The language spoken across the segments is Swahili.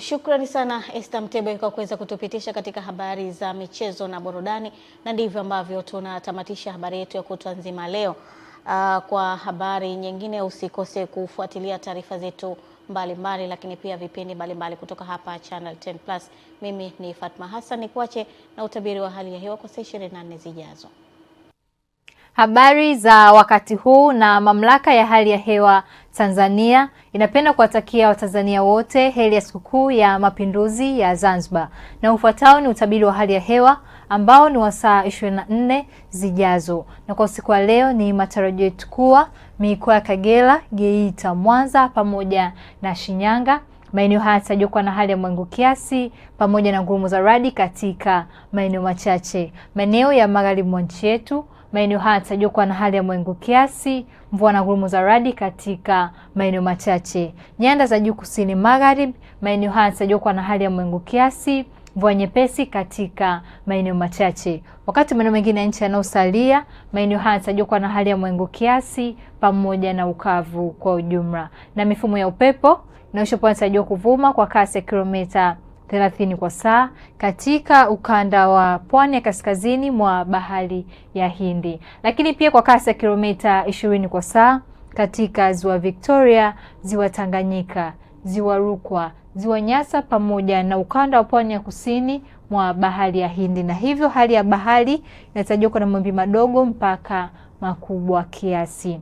Shukrani sana Esther Mtebe kwa kuweza kutupitisha katika habari za michezo na burudani, na ndivyo ambavyo tunatamatisha habari yetu ya kutwa nzima leo. Kwa habari nyingine usikose kufuatilia taarifa zetu mbalimbali, lakini pia vipindi mbalimbali kutoka hapa Channel 10 Plus. Mimi ni Fatma Hassan, nikuache na utabiri wa hali ya hewa kwa saa 24 zijazo. Habari za wakati huu. Na mamlaka ya hali ya hewa Tanzania inapenda kuwatakia Watanzania wote heri ya sikukuu ya Mapinduzi ya Zanzibar. Na ufuatao ni utabiri wa hali ya hewa ambao ni wa saa 24 zijazo. Na kwa usiku wa leo ni matarajio yetu kuwa mikoa ya Kagera, Geita, Mwanza pamoja na Shinyanga, maeneo haya yatajokwa na hali ya mawingu kiasi pamoja na ngurumo za radi katika maeneo machache. Maeneo ya magharibi mwa nchi yetu, maeneo haya yatajokwa na hali ya mawingu kiasi, mvua na ngurumo za radi katika maeneo machache. Nyanda za juu kusini magharibi, maeneo haya yatajokwa na hali ya mawingu kiasi, mvua nyepesi katika maeneo machache. Wakati maeneo mengine ya nchi yanayosalia, maeneo haya yatajokwa na hali ya mawingu kiasi pamoja na ukavu kwa ujumla. Na mifumo ya upepo inatarajiwa kuvuma kwa kasi ya kilomita 30 kwa saa katika ukanda wa pwani ya kaskazini mwa bahari ya Hindi, lakini pia kwa kasi ya kilomita 20 kwa saa katika ziwa Victoria, ziwa Tanganyika, ziwa Rukwa, ziwa Nyasa pamoja na ukanda wa pwani ya kusini mwa bahari ya Hindi. Na hivyo hali ya bahari inatarajiwa kuwa na mawimbi madogo mpaka makubwa kiasi.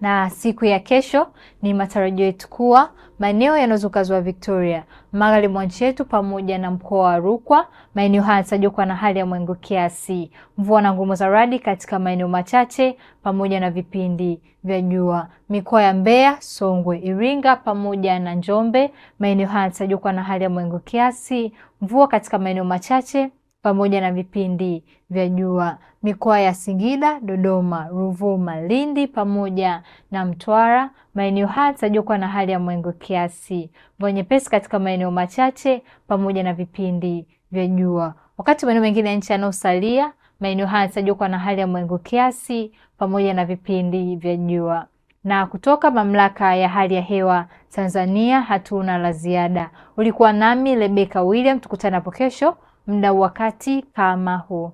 Na siku ya kesho ni matarajio yetu kuwa maeneo yanayozunguka ziwa Victoria, magharibi mwa nchi yetu pamoja na mkoa wa Rukwa, maeneo haya yatajwa kuwa na hali ya mawingu kiasi, mvua na ngurumo za radi katika maeneo machache pamoja na vipindi vya jua. Mikoa ya Mbeya, Songwe, Iringa pamoja na Njombe, maeneo haya yatajwa kuwa na hali ya mawingu kiasi, mvua katika maeneo machache pamoja na vipindi vya jua. Mikoa ya Singida, Dodoma, Ruvuma, Lindi pamoja na Mtwara, maeneo haya yatajwa kuwa na hali ya mawingu kiasi, mvua nyepesi katika maeneo machache pamoja na vipindi vya jua. Wakati maeneo mengine ya nchi yanayosalia, maeneo haya yatajwa kuwa na hali ya mawingu kiasi pamoja na vipindi vya jua. Na kutoka mamlaka ya hali ya hewa Tanzania hatuna la ziada. Ulikuwa nami Rebecca William, tukutane hapo kesho muda wakati kama huu.